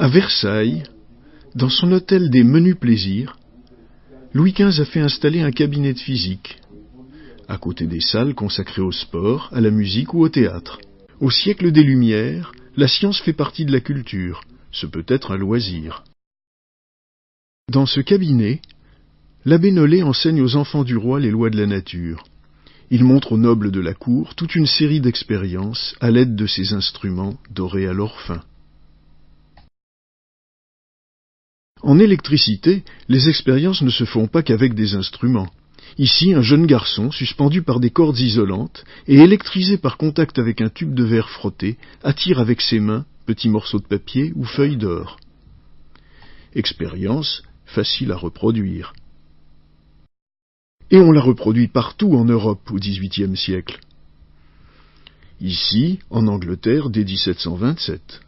À Versailles, dans son hôtel des Menus Plaisirs, Louis XV a fait installer un cabinet de physique, à côté des salles consacrées au sport, à la musique ou au théâtre. Au siècle des Lumières, la science fait partie de la culture, ce peut être un loisir. Dans ce cabinet, l'abbé Nollet enseigne aux enfants du roi les lois de la nature. Il montre aux nobles de la cour toute une série d'expériences à l'aide de ces instruments dorés à l'or fin. En électricité, les expériences ne se font pas qu'avec des instruments. Ici, un jeune garçon, suspendu par des cordes isolantes et électrisé par contact avec un tube de verre frotté, attire avec ses mains petits morceaux de papier ou feuilles d'or. Expérience facile à reproduire. Et on la reproduit partout en Europe au XVIIIe siècle. Ici, en Angleterre, dès 1727.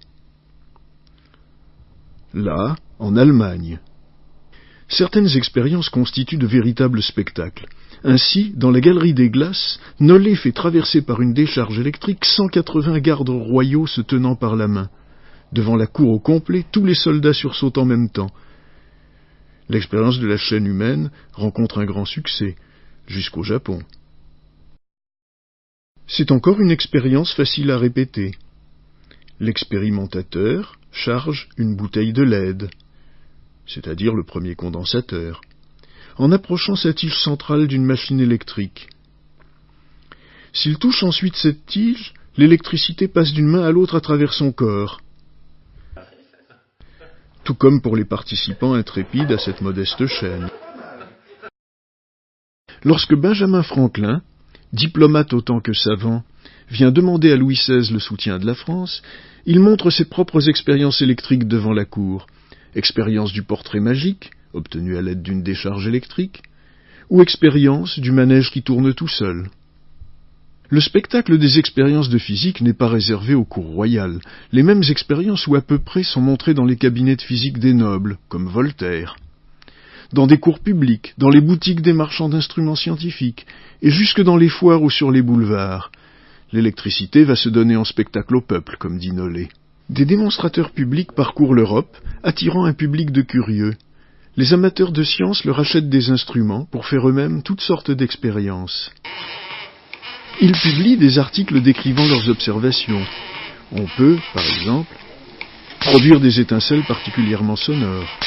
Là, en Allemagne. Certaines expériences constituent de véritables spectacles. Ainsi, dans la galerie des glaces, Nollet fait traverser par une décharge électrique 180 gardes royaux se tenant par la main. Devant la cour au complet, tous les soldats sursautent en même temps. L'expérience de la chaîne humaine rencontre un grand succès, jusqu'au Japon. C'est encore une expérience facile à répéter. L'expérimentateur charge une bouteille de LED, c'est-à-dire le premier condensateur, en approchant sa tige centrale d'une machine électrique. S'il touche ensuite cette tige, l'électricité passe d'une main à l'autre à travers son corps. Tout comme pour les participants intrépides à cette modeste chaîne. Lorsque Benjamin Franklin, diplomate autant que savant, vient demander à Louis XVI le soutien de la France, il montre ses propres expériences électriques devant la cour. Expérience du portrait magique, obtenu à l'aide d'une décharge électrique, ou expérience du manège qui tourne tout seul. Le spectacle des expériences de physique n'est pas réservé aux cours royales. Les mêmes expériences ou à peu près sont montrées dans les cabinets de physique des nobles, comme Voltaire, dans des cours publics, dans les boutiques des marchands d'instruments scientifiques, et jusque dans les foires ou sur les boulevards. L'électricité va se donner en spectacle au peuple, comme dit Nollet. Des démonstrateurs publics parcourent l'Europe, attirant un public de curieux. Les amateurs de science leur achètent des instruments pour faire eux-mêmes toutes sortes d'expériences. Ils publient des articles décrivant leurs observations. On peut, par exemple, produire des étincelles particulièrement sonores.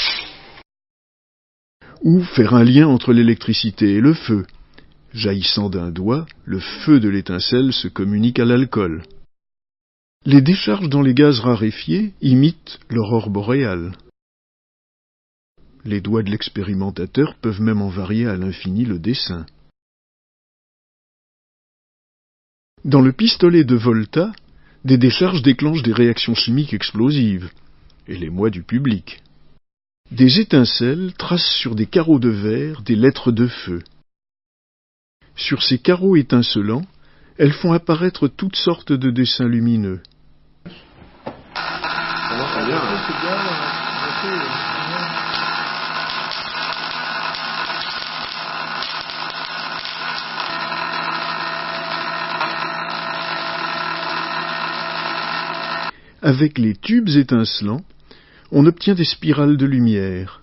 Ou faire un lien entre l'électricité et le feu. Jaillissant d'un doigt, le feu de l'étincelle se communique à l'alcool. Les décharges dans les gaz raréfiés imitent l'aurore boréale. Les doigts de l'expérimentateur peuvent même en varier à l'infini le dessin. Dans le pistolet de Volta, des décharges déclenchent des réactions chimiques explosives, et l'émoi du public. Des étincelles tracent sur des carreaux de verre des lettres de feu. Sur ces carreaux étincelants, elles font apparaître toutes sortes de dessins lumineux. Avec les tubes étincelants, on obtient des spirales de lumière.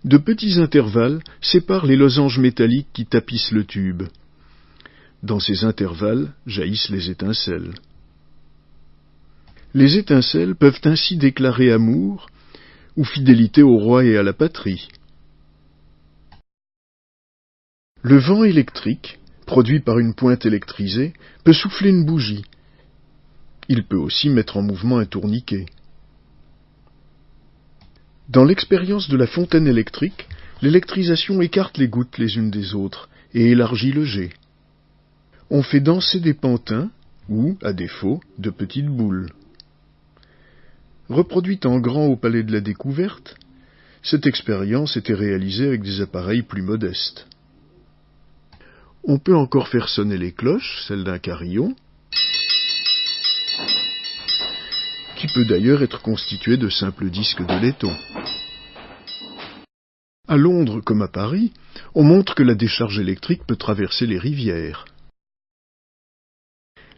De petits intervalles séparent les losanges métalliques qui tapissent le tube. Dans ces intervalles jaillissent les étincelles. Les étincelles peuvent ainsi déclarer amour ou fidélité au roi et à la patrie. Le vent électrique, produit par une pointe électrisée, peut souffler une bougie. Il peut aussi mettre en mouvement un tourniquet. Dans l'expérience de la fontaine électrique, l'électrisation écarte les gouttes les unes des autres et élargit le jet. On fait danser des pantins ou, à défaut, de petites boules. Reproduite en grand au Palais de la Découverte, cette expérience était réalisée avec des appareils plus modestes. On peut encore faire sonner les cloches, celles d'un carillon, qui peut d'ailleurs être constitué de simples disques de laiton. À Londres comme à Paris, on montre que la décharge électrique peut traverser les rivières.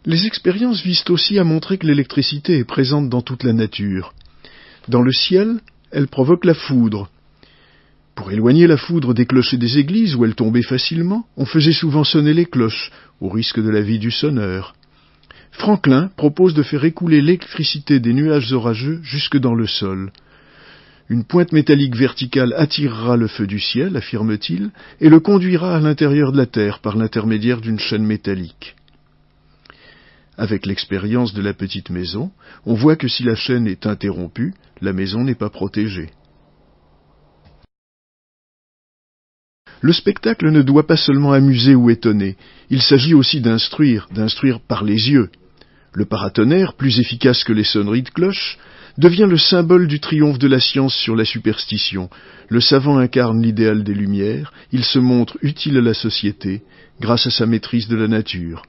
Les expériences visent aussi à montrer que l'électricité est présente dans toute la nature. Dans le ciel, elle provoque la foudre. Pour éloigner la foudre des clochers des églises où elle tombait facilement, on faisait souvent sonner les cloches, au risque de la vie du sonneur. Franklin propose de faire écouler l'électricité des nuages orageux jusque dans le sol. Une pointe métallique verticale attirera le feu du ciel, affirme-t-il, et le conduira à l'intérieur de la Terre par l'intermédiaire d'une chaîne métallique. Avec l'expérience de la petite maison, on voit que si la chaîne est interrompue, la maison n'est pas protégée. Le spectacle ne doit pas seulement amuser ou étonner, il s'agit aussi d'instruire par les yeux. Le paratonnerre, plus efficace que les sonneries de cloche, devient le symbole du triomphe de la science sur la superstition. Le savant incarne l'idéal des Lumières, il se montre utile à la société grâce à sa maîtrise de la nature.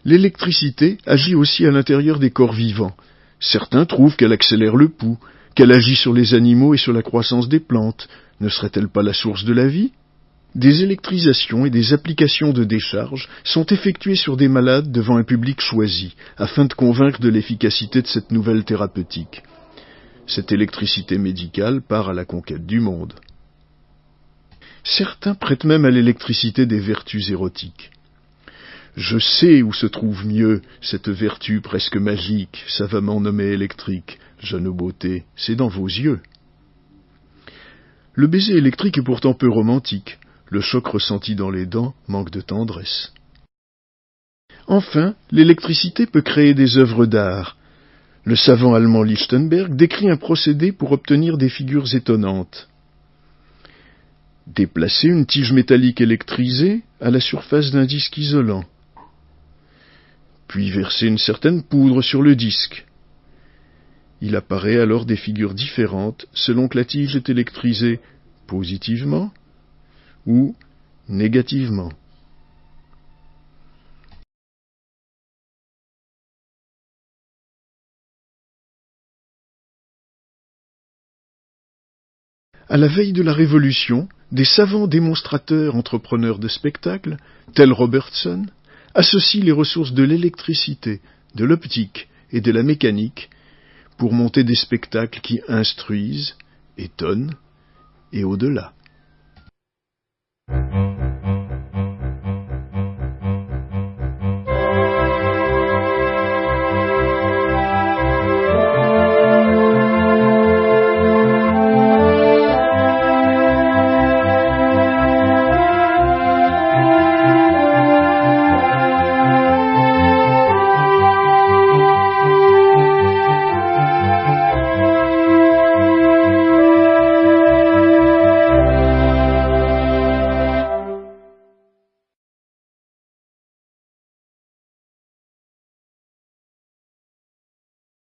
L'électricité agit aussi à l'intérieur des corps vivants. Certains trouvent qu'elle accélère le pouls, qu'elle agit sur les animaux et sur la croissance des plantes. Ne serait-elle pas la source de la vie ? Des électrisations et des applications de décharge sont effectuées sur des malades devant un public choisi, afin de convaincre de l'efficacité de cette nouvelle thérapeutique. Cette électricité médicale part à la conquête du monde. Certains prêtent même à l'électricité des vertus érotiques. Je sais où se trouve mieux cette vertu presque magique, savamment nommée électrique. Jeune beauté, c'est dans vos yeux. Le baiser électrique est pourtant peu romantique. Le choc ressenti dans les dents manque de tendresse. Enfin, l'électricité peut créer des œuvres d'art. Le savant allemand Lichtenberg décrit un procédé pour obtenir des figures étonnantes. Déplacer une tige métallique électrisée à la surface d'un disque isolant. Puis verser une certaine poudre sur le disque. Il apparaît alors des figures différentes selon que la tige est électrisée positivement ou négativement. À la veille de la Révolution, des savants démonstrateurs entrepreneurs de spectacles, tels Robertson, associent les ressources de l'électricité, de l'optique et de la mécanique pour monter des spectacles qui instruisent, étonnent et au-delà.